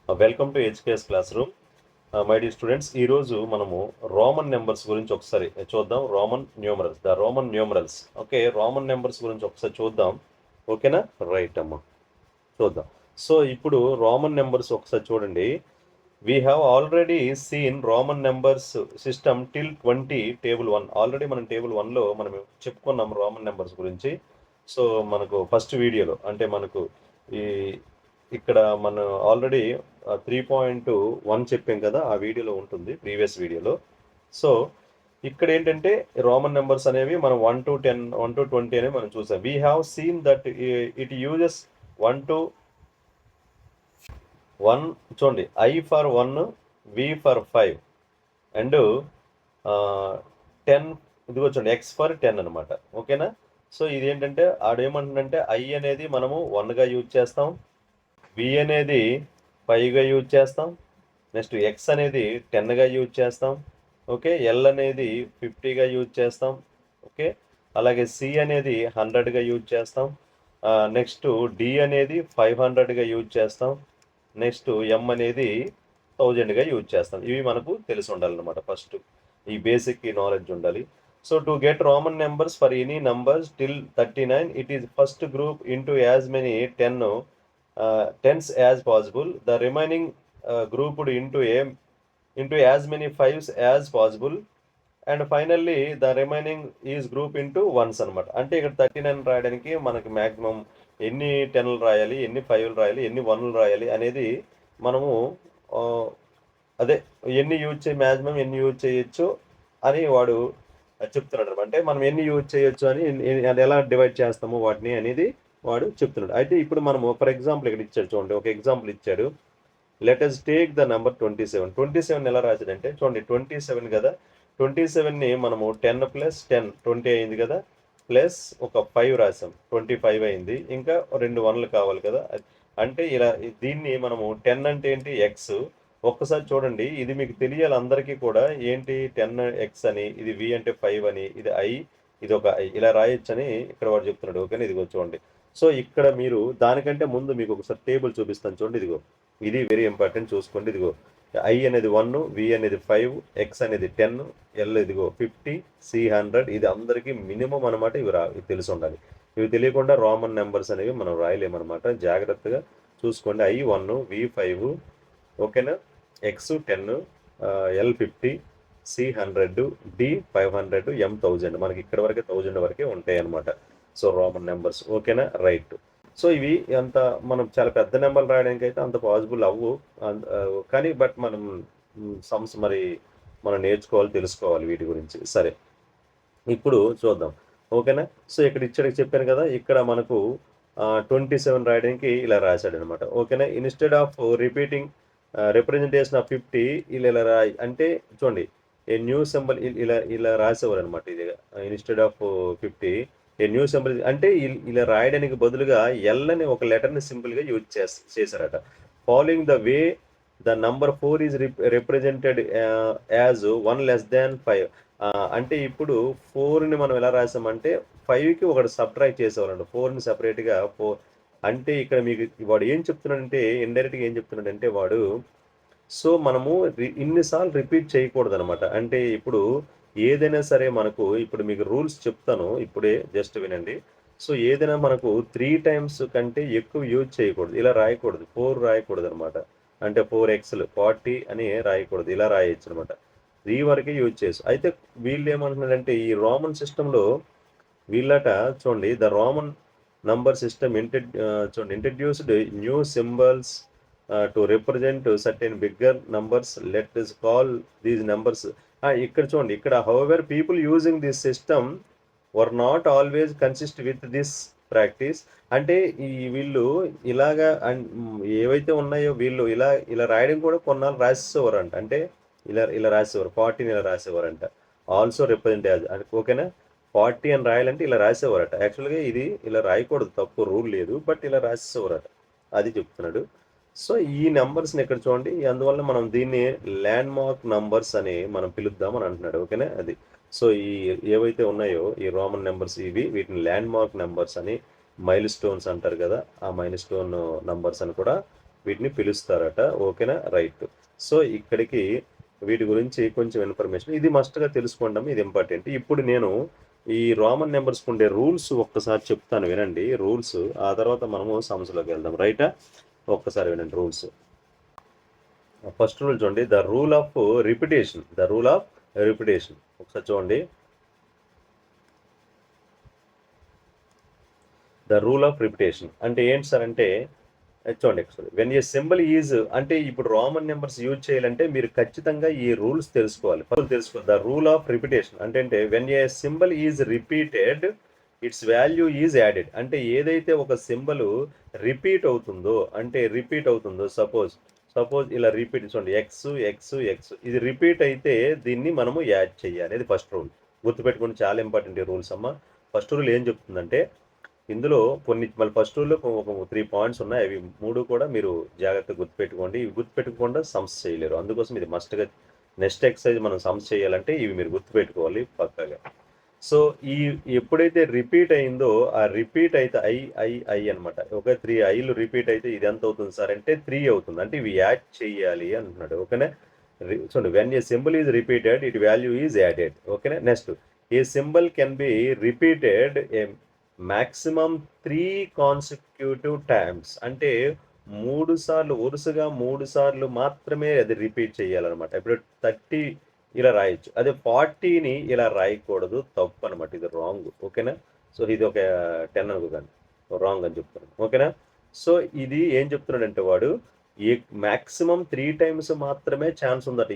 Welcome to HKS class room. My dear students, ఈరోజు మనము Roman numbers గురించి ఒకసారి చూద్దాం. Roman numerals. Okay, Roman numbers గురించి ఒకసారి చూద్దాం. ఓకేనా? రైట్ అమ్మా, చూద్దాం. సో ఇప్పుడు రోమన్ నెంబర్స్ ఒకసారి చూడండి. We have already scene Roman numbers system till 20 table 1. Already మనం టేబుల్ 1లో మనం చెప్పుకున్నాం రోమన్ నెంబర్స్ గురించి. సో మనకు ఫస్ట్ వీడియోలో అంటే మనకు ఈ ఇక్కడ మనం ఆల్రెడీ 3.1 చెప్పాం కదా, ఆ వీడియోలో ఉంటుంది, ప్రీవియస్ వీడియోలో. సో ఇక్కడ ఏంటంటే రోమన్ నెంబర్స్ అనేవి మనం 1 to 10, 1 to 20 అనేవి మనం చూసాం. We have seen that it uses 1 to 1. చూడండి, I for 1, V for 5 and 10. ఇదిగో చూడండి, X ఫర్ 10 అనమాట. ఓకేనా? సో ఇది ఏంటంటే ఆడేమంటుందంటే I అనేది మనము 1గా యూజ్ చేస్తాం, V అనేది 5గా యూజ్ చేస్తాం, నెక్స్ట్ X అనేది 10గా యూజ్ చేస్తాం. ఓకే, L అనేది 50గా యూజ్ చేస్తాం. ఓకే, అలాగే C అనేది 100గా యూజ్ చేస్తాం. నెక్స్ట్ D అనేది 500గా యూజ్ చేస్తాం. నెక్స్ట్ M అనేది 1000గా యూజ్ చేస్తాం. ఇవి మనకు తెలిసి ఉండాలన్నమాట. ఫస్ట్ ఈ బేసిక్ నాలెడ్జ్ ఉండాలి. So to get Roman numbers for any numbers till 39, it is first group into as many 10 tens as possible. The remaining grouped into as many fives as possible. And finally the remaining is group into once అనమాట. అంటే ఇక్కడ 39 రాయడానికి మనకి maximum ఎన్ని 10లు రాయాలి, ఎన్ని 5లు రాయాలి, ఎన్ని 1లు రాయాలి అనేది మనము అదే మ్యాక్సిమం ఎన్ని యూజ్ చేయొచ్చు అని వాడు చెప్తున్నాడు అనమాట. అంటే మనం ఎన్ని యూజ్ చేయొచ్చు అని ఎలా డివైడ్ చేస్తాము వాటిని అనేది వాడు చెప్తున్నాడు. అయితే ఇప్పుడు మనము ఫర్ ఎగ్జాంపుల్ ఇక్కడ ఇచ్చాడు చూడండి, ఒక ఎగ్జాంపుల్ ఇచ్చాడు. Let us take the number 27. 27 ఎలా రాశాడంటే చూడండి, 27 కదా, 27ని మనము 10 + 10 20 అయింది కదా, ప్లస్ ఒక 5 రాసాం, 25 అయింది. ఇంకా 2 1లు కావాలి కదా. అంటే ఇలా దీన్ని మనము 10 అంటే ఏంటి, ఎక్స్. ఒక్కసారి చూడండి, ఇది మీకు తెలియాలి అందరికీ కూడా. ఏంటి 10x అని, ఇది V అంటే 5 అని, ఇది I, ఇది ఒక I, ఇలా రాయొచ్చని ఇక్కడ వాడు చెప్తున్నాడు. ఓకేనా? ఇదిగో చూడండి. సో ఇక్కడ మీరు దానికంటే ముందు మీకు ఒకసారి టేబుల్ చూపిస్తాను చూడండి. ఇదిగో ఇది వెరీ ఇంపార్టెంట్, చూసుకోండి. ఇదిగో I అనేది 1, V అనేది 5, X అనేది 10, L ఇదిగో 50, C 100. ఇది అందరికీ మినిమం అనమాట. ఇవి తెలిసి ఉండాలి. ఇవి తెలియకుండా రోమన్ నెంబర్స్ అనేవి మనం రాయలేమన్నమాట. జాగ్రత్తగా చూసుకోండి. I 1, V 5, ఓకేనా, X 10, L 50, C 100, D 500, M 1000. మనకి ఇక్కడ వరకే 1000 వరకే ఉంటాయి అనమాట. So Roman numbers. ఓకేనా? రైట్. సో ఇవి అంత మనం చాలా పెద్ద నెంబర్లు రాయడానికి అయితే అంత పాసిబుల్ అవ్వు, కానీ బట్ మనం సమ్స్ మరి మనం నేర్చుకోవాలి, తెలుసుకోవాలి వీటి గురించి. సరే, ఇప్పుడు చూద్దాం. ఓకేనా? సో ఇక్కడ చెప్పాను కదా, ఇక్కడ మనకు 27 రాయడానికి ఇలా రాశాడు అనమాట. ఓకేనా? Instead of repeating representation of 50 ఇలా రాయి అంటే చూడండి, ఏ న్యూ సింబల్ ఇలా రాసేవారు అనమాట. ఇది instead of 50 a new symbol అంటే ఇలా రాయడానికి బదులుగా ఎల్ అని ఒక లెటర్ని సింపుల్గా యూజ్ చేశారట. Following the way the number 4 is represented as 1 less than 5. అంటే ఇప్పుడు 4ని మనం ఎలా రాసామంటే 5కి ఒకటి సబ్ట్రాక్ట్ చేసేవాళ్ళండి. 4ని సపరేట్గా 4 అంటే ఇక్కడ మీకు వాడు ఏం చెప్తున్నాడంటే, ఇండైరెక్ట్గా ఏం చెప్తున్నాడంటే వాడు, సో మనము ఇన్నిసార్లు రిపీట్ చేయకూడదు అనమాట. అంటే ఇప్పుడు ఏదైనా సరే మనకు ఇప్పుడు మీకు రూల్స్ చెప్తాను, ఇప్పుడే జస్ట్ వినండి. సో ఏదైనా మనకు 3 times కంటే ఎక్కువ యూజ్ చేయకూడదు. ఇలా రాయకూడదు, 4 రాయకూడదు అనమాట. అంటే 4xలు 40 అని రాయకూడదు, ఇలా రాయొచ్చు అనమాట. 3 వరకే యూజ్ చేసు. అయితే వీళ్ళు ఏమంటున్నారంటే ఈ రోమన్ సిస్టంలో వీళ్ళట చూడండి, ద రోమన్ నంబర్ సిస్టమ్ చూడండి introduced new symbols to represent certain bigger numbers. Let us call these numbers. ఇక్కడ చూడండి, ఇక్కడ however people using this system were not always consist with this practice. అంటే వీళ్ళు ఇలాగా ఏవైతే ఉన్నాయో వీళ్ళు ఇలా రాయడం కూడా కొన్నాళ్ళు రాసేవారంట. అంటే ఇలా రాసేవారు, 40ని ఇలా రాసేవారంట. Also represent as. ఓకేనా? 40 అని రాయాలంటే ఇలా రాసేవారట. యాక్చువల్గా ఇది ఇలా రాయకూడదు, తప్పు, రూల్ లేదు, బట్ ఇలా రాసేవారట. అది చెప్తున్నాడు. సో ఈ నెంబర్స్ని ఇక్కడ చూడండి, అందువల్ల మనం దీన్ని ల్యాండ్ మార్క్ నంబర్స్ అని మనం పిలుద్దామని అంటున్నాడు. ఓకేనా? అది సో ఈ ఏవైతే ఉన్నాయో ఈ రోమన్ నెంబర్స్ వీటిని ల్యాండ్ మార్క్ నెంబర్స్ అని, మైల్ స్టోన్స్ అంటారు కదా, ఆ మైల్ స్టోన్ నంబర్స్ అని కూడా వీటిని పిలుస్తారట. ఓకేనా, రైట్. సో ఇక్కడికి వీటి గురించి కొంచెం ఇన్ఫర్మేషన్ ఇది మస్ట్గా తెలుసుకోండి, ఇది ఇంపార్టెంట్. ఇప్పుడు నేను ఈ రోమన్ నెంబర్స్ ఉండే రూల్స్ ఒక్కసారి చెప్తాను, వినండి రూల్స్. ఆ తర్వాత మనము సమస్యలోకి వెళ్దాం, రైటా? ఒక్కసారి వినండి రూల్స్. ఫస్ట్ రూల్ చూడండి, the rule of repetition. The rule of repetition ఒకసారి చూడండి. ద రూల్ ఆఫ్ రిపిటేషన్ అంటే ఏంటి సార్ అంటే చూడండి ఒకసారి. వెన్ ఏ సింబల్ ఈజ్ అంటే ఇప్పుడు రోమన్ నెంబర్స్ యూజ్ చేయాలంటే మీరు ఖచ్చితంగా ఈ రూల్స్ తెలుసుకోవాలి. ద రూల్ ఆఫ్ రిపిటేషన్ అంటే when a symbol is repeated it's value is added. అంటే ఏదైతే ఒక సింబల్ రిపీట్ అవుతుందో సపోజ్ ఇలా రిపీట్ చూడండి, ఎక్స్ ఎక్స్ ఎక్స్ ఇది రిపీట్ అయితే దీన్ని మనము యాడ్ చేయాలి. అది ఫస్ట్ రూల్, గుర్తుపెట్టుకోండి, చాలా ఇంపార్టెంట్ ఈ రూల్స్ అమ్మ. ఫస్ట్ రూల్ ఏం చెప్తుందంటే ఇందులో కొన్ని మళ్ళీ ఫస్ట్ రూల్లో ఒక 3 పాయింట్స్ ఉన్నాయి, అవి 3 కూడా మీరు జాగ్రత్తగా గుర్తుపెట్టుకోండి. ఇవి గుర్తుపెట్టుకోకుండా సమ్స్ చేయలేరు, అందుకోసం ఇది మస్ట్గా నెక్స్ట్ ఎక్సర్సైజ్ మనం సమ్స్ చేయాలంటే ఇవి మీరు గుర్తుపెట్టుకోవాలి పక్కాగా. సో ఈ ఎప్పుడైతే రిపీట్ అయిందో ఆ రిపీట్ అయితే ఐ అనమాట. ఒక 3 ఐలు రిపీట్ అయితే ఇది ఎంత అవుతుంది సార్ అంటే 3 అవుతుంది. అంటే ఇవి యాడ్ చేయాలి అంటున్నాడు. ఓకేనా, చూడండి, when a symbol is repeated it value is added. ఓకేనా, next a symbol can be repeated a maximum 3 consecutive times. అంటే 3 సార్లు వరుసగా 3 సార్లు మాత్రమే అది రిపీట్ చేయాలన్నమాట. ఇప్పుడు 30 ఇలా రాయొచ్చు, అదే 40ని ఇలా రాయకూడదు, తప్పు అనమాట, ఇది రాంగ్. ఓకేనా, సో ఇది ఒక 10 అనుకోకండి, రాంగ్ అని చెప్తున్నాను. ఓకేనా, సో ఇది ఏం చెప్తున్నాడంటే వాడు మ్యాక్సిమం 3 టైమ్స్ మాత్రమే ఛాన్స్ ఉందట.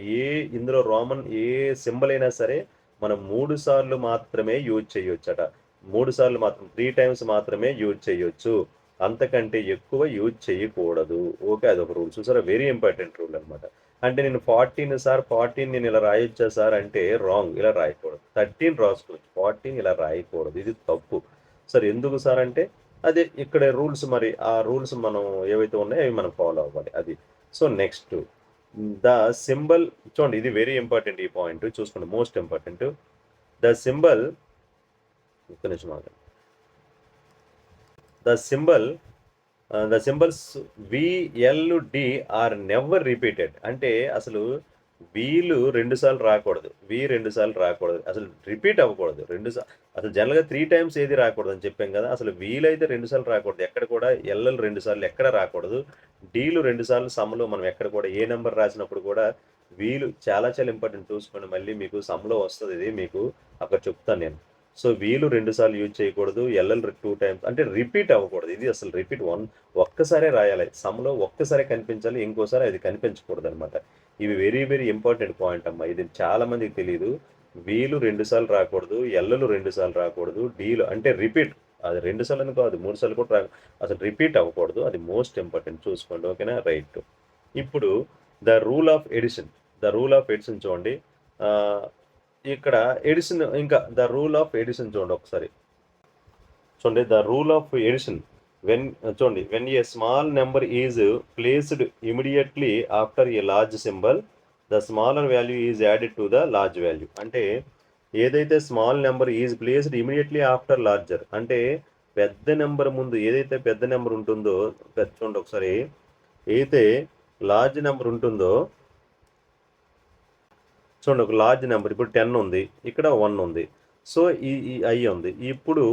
ఇందులో రోమన్ ఏ సింబల్ అయినా సరే మనం 3 సార్లు మాత్రమే యూజ్ చేయొచ్చట. 3 సార్లు మాత్రం 3 టైమ్స్ మాత్రమే యూజ్ చేయొచ్చు, అంతకంటే ఎక్కువ యూజ్ చేయకూడదు. ఓకే, అదొక రూల్. చూసారా, వెరీ ఇంపార్టెంట్ రూల్ అనమాట. అంటే నేను 14 నేను ఇలా రాయొచ్చా సార్ అంటే రాంగ్, ఇలా రాయకూడదు. 13 రాసుకోవచ్చు, 14 ఇలా రాయకూడదు, ఇది తప్పు. సార్ ఎందుకు సార్ అంటే అదే ఇక్కడ రూల్స్, మరి ఆ రూల్స్ మనం ఏవైతే ఉన్నాయో అవి మనం ఫాలో అవ్వాలి, అది. సో నెక్స్ట్ ద సింబల్ చూడండి, ఇది వెరీ ఇంపార్టెంట్, ఈ పాయింట్ చూసుకోండి, మోస్ట్ ఇంపార్టెంట్. ద సింబల్ ఒక్క నిమిషం ఆగండి. The symbols V L D are never repeated. అంటే అసలు వీలు 2 సార్లు రాకూడదు, 2 సార్లు రాకూడదు, అసలు రిపీట్ అవ్వకూడదు. అసలు జనరల్గా 3 టైమ్స్ ఏది రాకూడదు అని చెప్పాం కదా. అసలు వీలైతే 2 సార్లు రాకూడదు, ఎక్కడ కూడా ఎల్ఎల్ 2 సార్లు ఎక్కడ రాకూడదు, డీలు 2 సార్లు సమ్లో మనం ఎక్కడ కూడా ఏ నెంబర్ రాసినప్పుడు కూడా వీలు చాలా చాలా ఇంపార్టెంట్. చూసుకోండి, మళ్ళీ మీకు సమ్లో వస్తుంది, ఇది మీకు అక్కడ చెప్తాను నేను. సో వీలు 2 సార్లు యూజ్ చేయకూడదు, ఎల్ఎల్ 2 టైమ్స్ అంటే రిపీట్ అవ్వకూడదు. ఇది అసలు రిపీట్ ఒక్కసారే రాయాలి, సమ్లో ఒక్కసారే కనిపించాలి, ఇంకోసారి అది కనిపించకూడదు అనమాట. ఇవి వెరీ వెరీ ఇంపార్టెంట్ పాయింట్ అమ్మా, ఇది చాలా మందికి తెలియదు. వీలు 2 సార్లు రాకూడదు, ఎల్ఎల్ 2 సార్లు రాకూడదు, డీలు అంటే రిపీట్, అది 2 సార్లు అని కాదు, 3 సార్లు కూడా అసలు రిపీట్ అవ్వకూడదు, అది మోస్ట్ ఇంపార్టెంట్, చూసుకోండి. ఓకేనా, రైట్. ఇప్పుడు ద రూల్ ఆఫ్ ఎడిషన్ చూడండి. ఇక్కడ ఎడిషన్, ఇంకా ద రూల్ ఆఫ్ ఎడిషన్ చూడండి ఒకసారి. చూడండి, ద రూల్ ఆఫ్ ఎడిషన్ చూడండి, when a small number is placed immediately after a large symbol the smaller value is added to the large value. అంటే ఏదైతే small number is placed immediately after larger, అంటే పెద్ద number ముందు ఏదైతే పెద్ద number ఉంటుందో, చూడండి ఒకసారి, ఏదైతే లార్జ్ నెంబర్ ఉంటుందో చూడండి, ఒక లార్జ్ నెంబర్ ఇప్పుడు 10 ఉంది, ఇక్కడ 1 ఉంది, సో ఈ ఐ ఉంది. ఇప్పుడు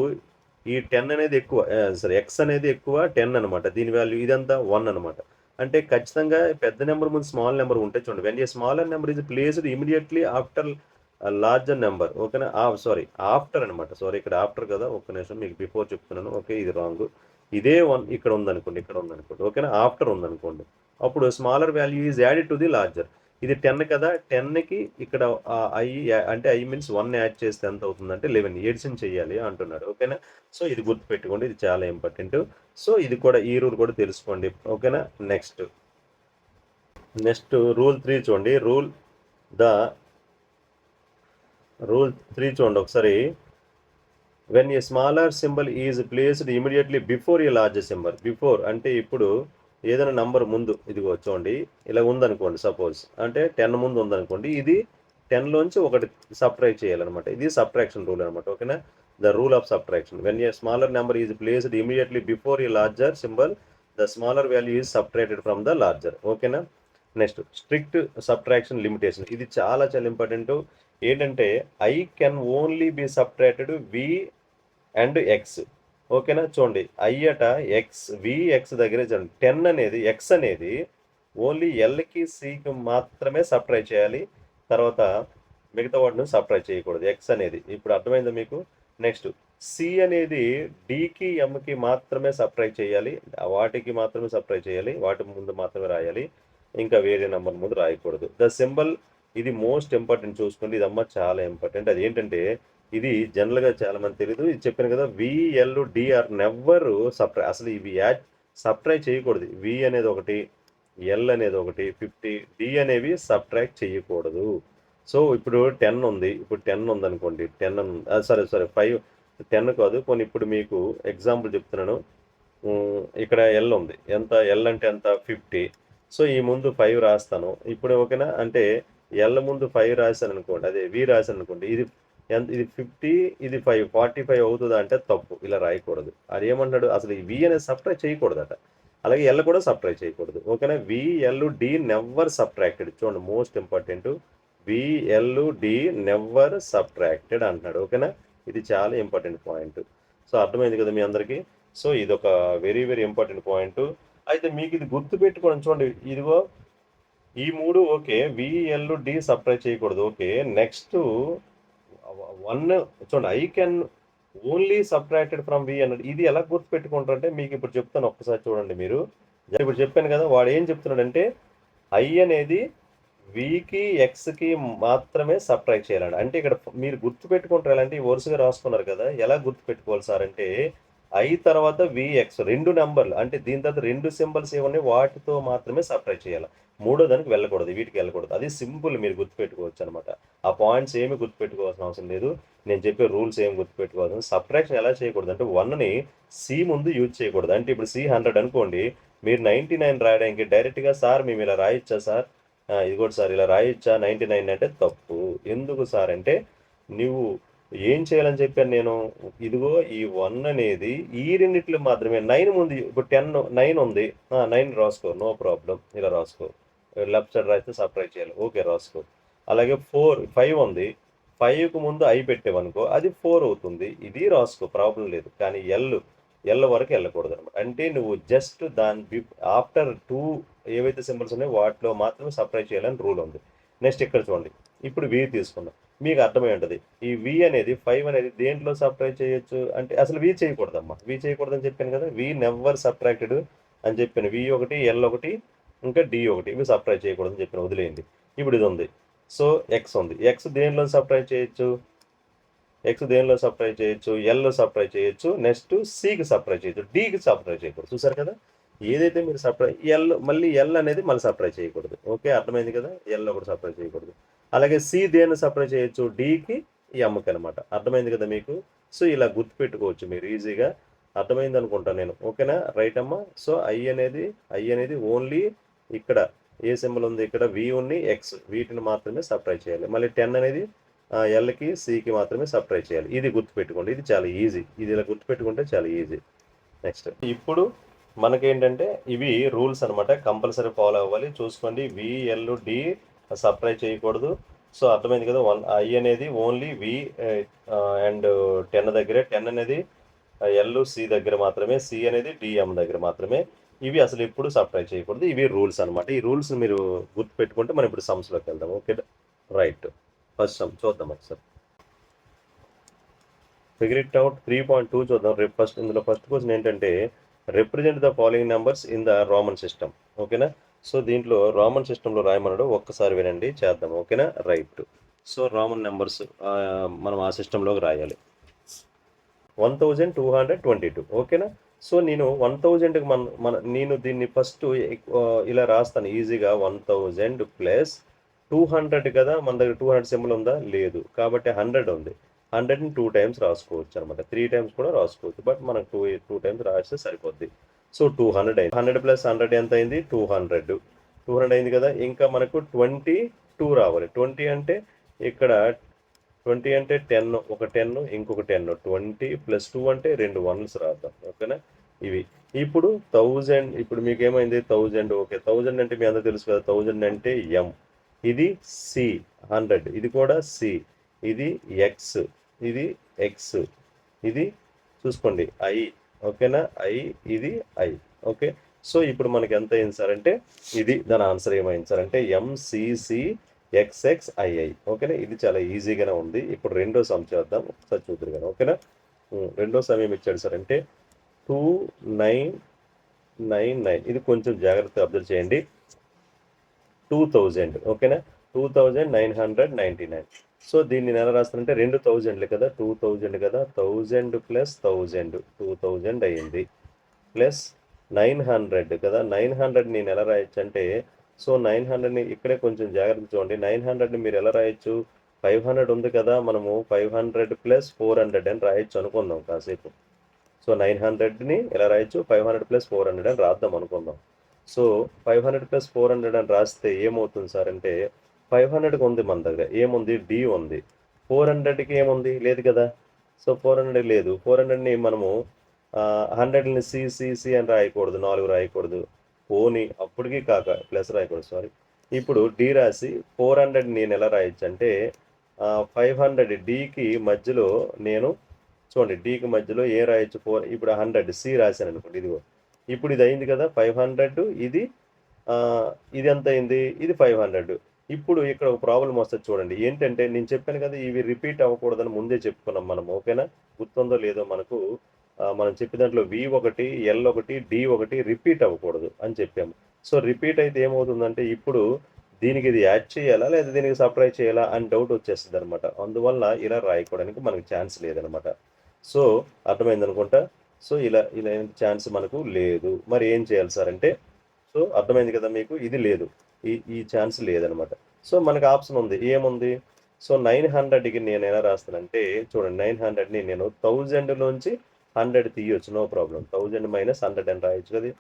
ఈ 10 అనేది ఎక్కువ, సరే ఎక్స్ అనేది ఎక్కువ 10 అనమాట, దీని వాల్యూ ఇదంతా 1 అనమాట. అంటే ఖచ్చితంగా పెద్ద నెంబర్ ముందు స్మాల్ నెంబర్ ఉంటే చూడండి, when a smaller number is placed immediately after larger number. ఓకేనా, సారీ ఆఫ్టర్ అనమాట, సారీ ఇక్కడ ఆఫ్టర్ కదా, ఒక్క నిమిషం మీకు బిఫోర్ చెప్తున్నాను. ఓకే, ఇది రాంగ్, ఇదే 1 ఇక్కడ ఉందనుకోండి, ఓకేనా, ఆఫ్టర్ ఉందనుకోండి, అప్పుడు smaller value is added to the larger. ఇది 10 కదా, 10కి ఇక్కడ ఐ అంటే ఐ మీన్స్ 1 యాడ్ చేస్తే ఎంత అవుతుందంటే 11 ఎడిషన్ చేయాలి అంటున్నాడు. ఓకేనా, సో ఇది గుర్తుపెట్టుకోండి, ఇది చాలా ఇంపార్టెంట్. సో ఇది కూడా, ఈ రూల్ కూడా తెలుసుకోండి. ఓకేనా, నెక్స్ట్ రూల్ 3 చూడండి. రూల్ 3 చూడండి ఒకసారి. When a smaller symbol is placed immediately before a large symbol. Before అంటే ఇప్పుడు ఏదైనా నంబర్ ముందు, ఇదిగో చూడండి ఇలా ఉందనుకోండి, సపోజ్ అంటే 10 ముందు ఉందనుకోండి, ఇది 10లోంచి ఒకటి సబ్ట్రాక్ట్ చేయాలన్నమాట, ఇది సబ్ట్రాక్షన్ రూల్ అనమాట. ఓకేనా, the rule of subtraction. When a smaller number is placed immediately before a larger symbol the smaller value is subtracted from the larger. ఓకేనా. Next strict subtraction limitation. ఇది చాలా చాలా ఇంపార్టెంట్. ఏంటంటే I can only be subtracted V and X. ఓకేనా. చూడండి I అట X వి X దగ్గర చూడండి 10 అనేది ఎక్స్ అనేది ఓన్లీ ఎల్కి సికి మాత్రమే సబ్ట్రాక్ట్ చేయాలి. తర్వాత మిగతా వాటిని సబ్ట్రాక్ట్ చేయకూడదు ఎక్స్ అనేది. ఇప్పుడు అర్థమైందా మీకు. నెక్స్ట్ సి అనేది డికి ఎంకి మాత్రమే సబ్ట్రాక్ట్ చేయాలి. వాటికి మాత్రమే సబ్ట్రాక్ట్ చేయాలి. వాటి ముందు మాత్రమే రాయాలి. ఇంకా వేరే నెంబర్ ముందు రాయకూడదు. ద సింబల్ ఇది మోస్ట్ ఇంపార్టెంట్ చూసుకోండి. ఇది అమ్మ చాలా ఇంపార్టెంట్. అది ఏంటంటే ఇది జనరల్గా చాలా మంది తెలియదు. ఇది చెప్పాను కదా విఎల్ ఆర్ నెవర్ సబ్ట్రై, అసలు ఇవి సబ్ట్రాక్ట్ చేయకూడదు. వి అనేది ఒకటి, ఎల్ అనేది ఒకటి, 50 డి అనేవి సబ్ట్రాక్ట్ చేయకూడదు. సో ఇప్పుడు 10 ఉంది. ఇప్పుడు 10 ఉందనుకోండి, 10 సరే 5 10 కాదు కొన్ని. ఇప్పుడు మీకు ఎగ్జాంపుల్ చెప్తున్నాను. ఇక్కడ ఎల్ ఉంది. ఎంత ఎల్ అంటే ఎంత 50. సో ఈ ముందు 5 రాస్తాను ఇప్పుడు. ఓకేనా. అంటే ఎల్ ముందు 5 రాశాను అనుకోండి, అదే వి రాశాను అనుకోండి, ఇది ఎంత, ఇది 50, ఇది 5, 45 అవుతుందా అంటే తప్పు. ఇలా రాయకూడదు. అది ఏమంటాడు అసలు ఈ వి అనేది సబ్ట్రాక్ట్ చేయకూడదట. అలాగే ఎల్ కూడా సబ్ట్రాక్ట్ చేయకూడదు. ఓకేనా. V L D never subtracted. చూడండి most important. V L D never subtracted అంటున్నాడు. ఓకేనా. ఇది చాలా ఇంపార్టెంట్ పాయింట్. సో అర్థమైంది కదా మీ అందరికీ. సో ఇది ఒక వెరీ వెరీ ఇంపార్టెంట్ పాయింట్. అయితే మీకు ఇది గుర్తు పెట్టుకోండి. చూడండి ఇదిగో ఈ 3 ఓకే. విఎల్ డి సబ్ట్రాక్ట్ చేయకూడదు. ఓకే. నెక్స్ట్ 1 చూడండి I can only subtracted from V అన్నది. ఇది ఎలా గుర్తుపెట్టుకుంటారంటే మీకు ఇప్పుడు చెప్తాను, ఒక్కసారి చూడండి మీరు. ఇప్పుడు చెప్పాను కదా వాడు ఏం చెప్తున్నాడంటే ఐ అనేది వికి ఎక్స్కి మాత్రమే సబ్ట్రాక్ట్ చేయాలండి. అంటే ఇక్కడ మీరు గుర్తుపెట్టుకుంటారు ఎలాంటి వరుసగా రాసుకున్నారు కదా, ఎలా గుర్తుపెట్టుకోవాలి సార్ అంటే ఐ తర్వాత విఎక్స్ 2 నెంబర్లు, అంటే దీని తర్వాత 2 సింబల్స్ ఏమన్నా వాటితో మాత్రమే సబ్ట్రాక్ట్ చేయాలి. మూడో దానికి వెళ్ళకూడదు, వీటికి వెళ్ళకూడదు. అది సింపుల్, మీరు గుర్తుపెట్టుకోవచ్చు అనమాట. ఆ పాయింట్స్ ఏమి గుర్తుపెట్టుకోవాల్సిన అవసరం లేదు. నేను చెప్పే రూల్స్ ఏమి గుర్తుపెట్టుకోవాల్సిన. సబ్ట్రాక్షన్ ఎలా చేయకూడదు అంటే 1ని సి ముందు యూజ్ చేయకూడదు. అంటే ఇప్పుడు సి 100 అనుకోండి, మీరు 99 రాయడానికి డైరెక్ట్గా సార్ మేము ఇలా రాయొచ్చా సార్, ఇది కూడా సార్ ఇలా రాయొచ్చా 99 అంటే తప్పు. ఎందుకు సార్ అంటే నువ్వు ఏం చేయాలని చెప్పాను నేను. ఇదిగో ఈ 1 అనేది ఈ రెండిట్లు మాత్రమే 9 ముందు. ఇప్పుడు 10 9 ఉంది, 9 రాసుకో, నో ప్రాబ్లం, ఇలా రాసుకో. లెఫ్ట్ సైడ్ రాస్తే సబ్ట్రాక్ట్ చేయాలి. ఓకే రాసుకో. అలాగే 5 ఉంది, 5కు ముందు ఐ పెట్టేవనుకో అది 4 అవుతుంది. ఇది రాసుకో, ప్రాబ్లం లేదు. కానీ ఎల్ వరకు వెళ్ళకూడదు అనమాట. అంటే నువ్వు జస్ట్ దాని ఆఫ్టర్ 2 ఏవైతే సింబల్స్ ఉన్నాయో వాటిలో మాత్రమే సబ్ట్రాక్ట్ చేయాలని రూల్ ఉంది. నెక్స్ట్ ఇక్కడ చూడండి. ఇప్పుడు వి తీసుకుందాం, మీకు అర్థమై ఉంటుంది. ఈ వి అనేది 5 అనేది దేంట్లో సబ్ట్రాక్ట్ చేయొచ్చు అంటే అసలు వి చేయకూడదమ్మా. వి చేయకూడదని చెప్పాను కదా. వి నెవర్ సబ్ట్రాక్టెడ్ అని చెప్పాను. వి ఒకటి, ఎల్ ఒకటి, ఇంకా డి ఒకటి, ఇవి సబ్ట్రాక్ట్ చేయకూడదని చెప్పాను, వదిలేయండి. ఇప్పుడు ఇది ఉంది. సో ఎక్స్ ఉంది. ఎక్స్ దేనిలో సబ్ట్రాక్ట్ చేయొచ్చు, ఎక్స్ దేనిలో సబ్ట్రాక్ట్ చేయొచ్చు, ఎల్లో సబ్ట్రాక్ట్ చేయొచ్చు. నెక్స్ట్ సికి సబ్ట్రాక్ట్ చేయొచ్చు, డికి సబ్ట్రాక్ట్ చేయకూడదు. చూసారు కదా. ఏదైతే మీరు సబ్ట్రాక్ట్ మళ్ళీ ఎల్ అనేది మళ్ళీ సబ్ట్రాక్ట్ చేయకూడదు. ఓకే అర్థమైంది కదా. ఎల్ ఒకటి సబ్ట్రాక్ట్ చేయకూడదు. అలాగే సి దేన్ని సబ్ట్రాక్ట్ చేయొచ్చు, డికి ఎంకి అనమాట. అర్థమైంది కదా మీకు. సో ఇలా గుర్తుపెట్టుకోవచ్చు మీరు ఈజీగా. అర్థమైంది అనుకుంటాను నేను. ఓకేనా. రైట్ అమ్మా. సో ఐ అనేది ఓన్లీ ఇక్కడ ఏ సింబల్ ఉంది, ఇక్కడ వి ఉన్ని ఎక్స్, వీటిని మాత్రమే సబ్ట్రాక్ట్ చేయాలి. మళ్ళీ 10 అనేది ఎల్కి సికి మాత్రమే సబ్ట్రాక్ట్ చేయాలి. ఇది గుర్తుపెట్టుకోండి. ఇది చాలా ఈజీ. ఇది ఇలా గుర్తుపెట్టుకుంటే చాలా ఈజీ. నెక్స్ట్ ఇప్పుడు మనకేంటంటే ఇవి రూల్స్ అనమాట, కంపల్సరీ ఫాలో అవ్వాలి. చూసుకోండి. విఎల్ డి సబ్ట్రాక్ట్ చేయకూడదు. సో అర్థమైంది కదా. ఐ అనేది ఓన్లీ వి అండ్ 10 దగ్గరే, 10 అనేది ఎల్ సి దగ్గర మాత్రమే, సి అనేది డిఎం దగ్గర మాత్రమే. ఇవి అసలు ఎప్పుడు సబ్ట్రాక్ట్ చేయకూడదు. ఇవి రూల్స్ అనమాట. ఈ రూల్స్ మీరు గుర్తుపెట్టుకుంటే మనం ఇప్పుడు సమ్స్లోకి వెళ్దాం. Okay right. ఫస్ట్ సమ్ చూద్దాం ఒకసారి. ఫిగర్ ఇట్ అవుట్ 3.2 చూద్దాం. ఇందులో ఫస్ట్ క్వశ్చన్ ఏంటంటే represent the following numbers in the Roman system. ఓకేనా. సో దీంట్లో రోమన్ సిస్టంలో రాయమన్నాడు. ఒక్కసారి వినండి, చేద్దాం. ఓకేనా రైట్. సో రోమన్ నెంబర్స్ మనం ఆ సిస్టంలోకి రాయాలి. 1222. ఓకేనా. సో నేను 1000కి నేను దీన్ని ఫస్ట్ ఇలా రాస్తాను ఈజీగా. 1000 ప్లస్ 200 కదా, మన దగ్గర 200 సింబల్ ఉందా, లేదు. కాబట్టి 100 ఉంది. 100ని 2 టైమ్స్ రాసుకోవచ్చు అనమాట. 3 టైమ్స్ కూడా రాసుకోవచ్చు, బట్ మనకు 2 టైమ్స్ రాస్తే సరిపోద్ది. సో 200 అయింది. 100 ప్లస్ 100 ఎంత అయింది, 200 అయింది కదా. ఇంకా మనకు 22 రావాలి. 20 అంటే ఇక్కడ 20 అంటే 10, ఒక 10 ఇంకొక 10, 20 ప్లస్ 2 అంటే 2 1s రాద్దాం. ఓకేనా. ఇవి ఇప్పుడు 1000, ఇప్పుడు మీకు ఏమైంది 1000, ఓకే 1000 అంటే మీ అందరూ తెలుసు కదా, 1000 అంటే ఎం, ఇది సి 100, ఇది కూడా సి, ఇది ఎక్స్, ఇది ఎక్స్, ఇది చూసుకోండి ఐ, ఓకేనా ఐ, ఇది ఐ, ఓకే. సో ఇప్పుడు మనకి ఎంత అయింది సార్ అంటే, ఇది దాని ఆన్సర్ ఏమైంది సార్ అంటే ఎంసిసి ఎక్స్ఎక్స్ఐఐ, ఓకేనా. ఇది చాలా ఈజీగానే ఉంది. ఇప్పుడు రెండో సమ్ చేద్దాం, ఒకసారి చూద్దరు కదా, ఓకేనా. రెండో సమ్ ఏమి ఇచ్చాడు సార్ అంటే 2999, ఇది కొంచెం జాగ్రత్తగా అబ్జర్వ్ చేయండి. 2000, ఓకేనా, 2999. సో దీన్ని నేను ఎలా రాస్తానంటే 2000 కదా, 2000 కదా, 1000 ప్లస్ 1000 2000 అయ్యింది, ప్లస్ 900 కదా, 900 నేను ఎలా రాయొచ్చు అంటే, సో 900ని ఇక్కడే కొంచెం జాగ్రత్త చూడండి. 900ని మీరు ఎలా రాయొచ్చు, 500 ఉంది కదా, మనము 500 ప్లస్ 400 అని రాయొచ్చు అనుకుందాం కాసేపు. సో 900ని ఎలా రాయొచ్చు, 500 ప్లస్ 400 అని రాద్దాం అనుకుందాం. సో 500 ప్లస్ 400 అని రాస్తే ఏమవుతుంది సార్ అంటే, 500కి ఉంది మన దగ్గర ఏముంది, డి ఉంది. 400కి ఏముంది, లేదు కదా. సో 400 లేదు, 400ని మనము 100ని సిసిసి అని రాయకూడదు, 4 రాయకూడదు, పోని అప్పటికి కాక ప్లస్ రాయకూడదు, సారీ. ఇప్పుడు డి రాసి 400 నేను ఎలా రాయొచ్చు అంటే 500 డికి మధ్యలో నేను చూడండి, డీకి మధ్యలో ఏ రాయొచ్చు, 4, ఇప్పుడు 100 సి రాశాను అనుకోండి, ఇదిగో ఇప్పుడు ఇది అయింది కదా 500, ఇది ఇది ఎంత అయింది, ఇది 500. ఇప్పుడు ఇక్కడ ఒక ప్రాబ్లం వస్తుంది చూడండి, ఏంటంటే నేను చెప్పాను కదా ఇవి రిపీట్ అవ్వకూడదని ముందే చెప్పుకున్నాం మనం, ఓకేనా. గుర్తుందో లేదో మనకు, మనం చెప్పిన దాంట్లో V1 L1 D1 రిపీట్ అవ్వకూడదు అని చెప్పాము. సో రిపీట్ అయితే ఏమవుతుందంటే, ఇప్పుడు దీనికి ఇది యాడ్ చేయాలా లేదా దీనికి సబ్ట్రాక్ట్ చేయాలా అని డౌట్ వచ్చేస్తుంది అనమాట. అందువల్ల ఇలా రాయకోవడానికి మనకు ఛాన్స్ లేదనమాట. సో అర్థమైంది అనుకుంటా. సో ఇలా ఇలా ఛాన్స్ మనకు లేదు. మరి ఏం చేయాలి సార్ అంటే, సో అర్థమైంది కదా మీకు, ఇది లేదు, ఈ ఈ ఛాన్స్ లేదనమాట. సో మనకు ఆప్షన్ ఉంది, ఏముంది, సో 900కి నేను ఎలా రాస్తానంటే చూడండి, 900ని నేను 1000లోంచి 100 తీయొచ్చు, నో ప్రాబ్లం. 1000 మైనస్ 100 అని రాయొచ్చు కదా.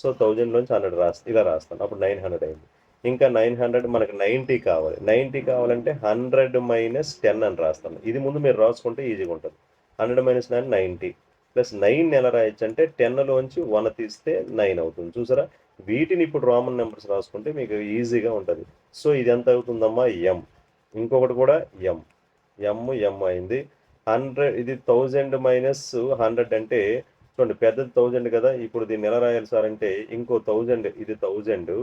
సో 1000లోంచి 100 ఇలా రాస్తాను, అప్పుడు 900 అయింది. ఇంకా 900 మనకు 90 కావాలి. 90 కావాలంటే 100 మైనస్ 10 అని రాస్తాను. ఇది ముందు మీరు రాసుకుంటే ఈజీగా ఉంటుంది. 100 మైనస్ 9 90, ప్లస్ 9 ఎలా రాయొచ్చు అంటే 10లోంచి 1 తీస్తే 9 అవుతుంది, చూసారా. వీటిని ఇప్పుడు రామన్ నెంబర్స్ రాసుకుంటే మీకు ఈజీగా ఉంటుంది. సో ఇది ఎంత అవుతుందమ్మా, ఎం, ఇంకొకటి కూడా ఎం, ఎం అయింది. 100, ఇది 1000 మైనస్ 100 అంటే చూడండి, పెద్దది 1000 కదా. ఇప్పుడు దీన్ని ఎలా రాయాలి సార్ అంటే, ఇంకో 1000, ఇది 1000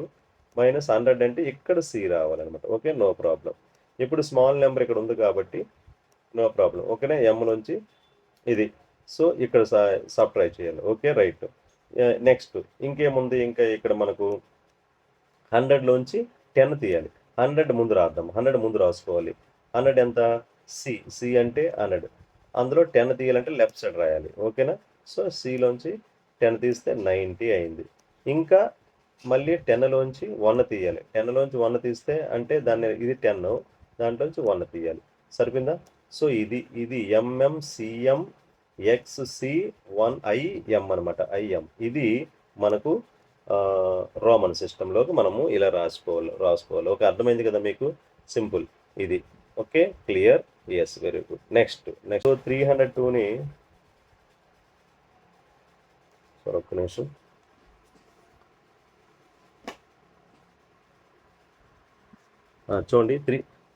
మైనస్ 100 అంటే ఇక్కడ సి రావాలన్నమాట, ఓకే, నో ప్రాబ్లం. ఇప్పుడు స్మాల్ నెంబర్ ఇక్కడ ఉంది కాబట్టి నో ప్రాబ్లం, ఓకేనా. ఎం నుంచి ఇది, సో ఇక్కడ సబ్ట్రాక్ట్ చేయాలి, ఓకే, రైట్. నెక్స్ట్ ఇంకేముంది, ఇంకా ఇక్కడ మనకు 100లోంచి 10 తీయాలి. 100 ముందు రాద్దాం, 100 ముందు రాసుకోవాలి. 100 ఎంత, సి అంటే 100, అందులో 10 తీయాలంటే లెఫ్ట్ సైడ్ రాయాలి, ఓకేనా. సో సిలోంచి 10 తీస్తే 90 అయింది. ఇంకా మళ్ళీ 10లోంచి 1 తీయాలి. 10లోంచి 1 తీస్తే అంటే దాన్ని, ఇది 10, దాంట్లోంచి 1 తీయాలి, సరిపోయిందా. సో ఇది ఎంఎంసిఎం XC1IM అనమాట, ఐఎం. ఇది మనకు రోమన్ సిస్టంలోకి మనము ఇలా రాసుకోవాలి, ఓకే. అర్థమైంది కదా మీకు, సింపుల్ ఇది, okay, clear, yes, very good. Next 302ని, ఒక్క నిమిషం, చూడండి,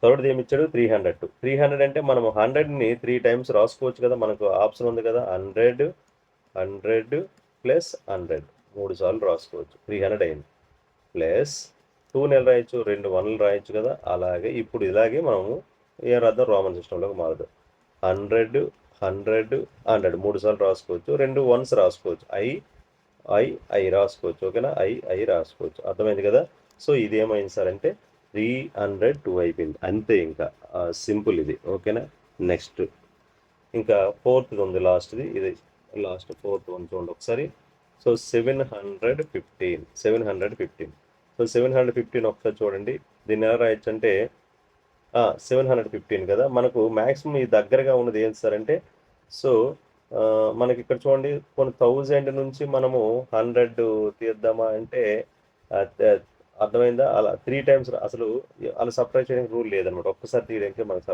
థర్డ్ది ఏమి ఇచ్చాడు, 300. 300 అంటే మనం 100ని 3 టైమ్స్ రాసుకోవచ్చు కదా, మనకు ఆప్షన్ ఉంది కదా, 100 ప్లస్ 100 3 సార్లు రాసుకోవచ్చు, 300 అయింది. ప్లస్ 2 నెల రాయొచ్చు, 2 1లు రాయొచ్చు కదా. అలాగే ఇప్పుడు ఇలాగే మనము ఏం రాద్దాం, రోమన్ సిస్టంలోకి మారుదాం. 100 3 సార్లు రాసుకోవచ్చు, 2 1s రాసుకోవచ్చు, ఐ రాసుకోవచ్చు, ఓకేనా, ఐ రాసుకోవచ్చు, అర్థమైంది కదా. సో ఇది ఏమైంది సార్ అంటే 302 అయిపోయింది, అంతే, ఇంకా సింపుల్ ఇది, ఓకేనా. నెక్స్ట్ ఇంకా 4th ఉంది, లాస్ట్ది ఇది, లాస్ట్ 4th వన్ చూడండి ఒకసారి. సో 715. సో 715 ఒకసారి చూడండి, దీన్ని ఎలా రాయొచ్చు అంటే 715 కదా. మనకు మ్యాక్సిమం ఈ దగ్గరగా ఉన్నది ఏంటి సార్ అంటే, సో మనకి ఇక్కడ చూడండి, కొన్ని 1000 నుంచి మనము 100 తీద్దామా అంటే అర్థమైందా, అలా 3 టైమ్స్ అసలు అలా సబ్ట్రాక్ట్ చేయడానికి రూల్ లేదనమాట. ఒక్కసారి తీయడానికి మనకు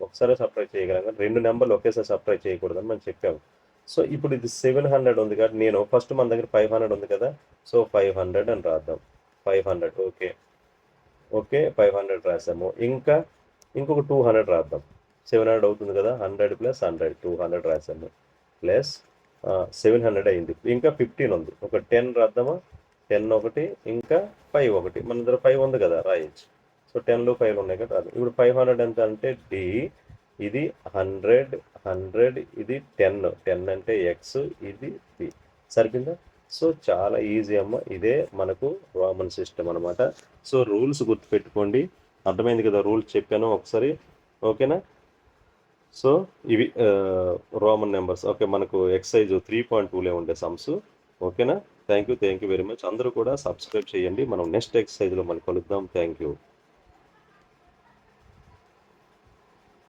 ఒకసారి సబ్ట్రాక్ట్ చేయగలం, కానీ 2 నెంబర్లు ఒకేసారి సబ్ట్రాక్ట్ చేయకూడదని మనం చెప్పాము. సో ఇప్పుడు ఇది 700 ఉంది కాబట్టి నేను ఫస్ట్ మన దగ్గర 500 ఉంది కదా, సో 500 అని రాద్దాం. 500 ఓకే. ఓకే 500 రాసాము. ఇంకా ఇంకొక 200 రాద్దాం. 700 అవుతుంది కదా, 100 ప్లస్ 100 200 రాసాము. ప్లస్ 700 అయింది. ఇంకా 15 ఉంది. ఒక 10 రాద్దామా, 10 ఒకటి, ఇంకా 5 ఒకటి. మన దగ్గర 5 ఉంది కదా, రాయొచ్చు. సో 10లు 5లు ఉన్నాయి కదా, రాదు. ఇప్పుడు 500 ఎంత అంటే డి, ఇది 100 100, ఇది 10 అంటే ఎక్స్, ఇది పి. సరిపోయిందా? సో చాలా ఈజీ అమ్మ. ఇదే మనకు రామన్ సిస్టమ్ అనమాట. సో రూల్స్ గుర్తుపెట్టుకోండి. అర్థమైంది కదా, రూల్స్ చెప్పాను ఒకసారి, ఓకేనా? సో ఇవి రోమన్ నెంబర్స్. ఓకే, మనకు ఎక్సైజ్ 3.2లో ఉండే సమ్స్. ఓకేనా? Thank you very much. అందరూ కూడా సబ్స్క్రైబ్ చేయండి. మనం నెక్స్ట్ ఎక్సైజ్లో మనం కలుద్దాం. Thank you.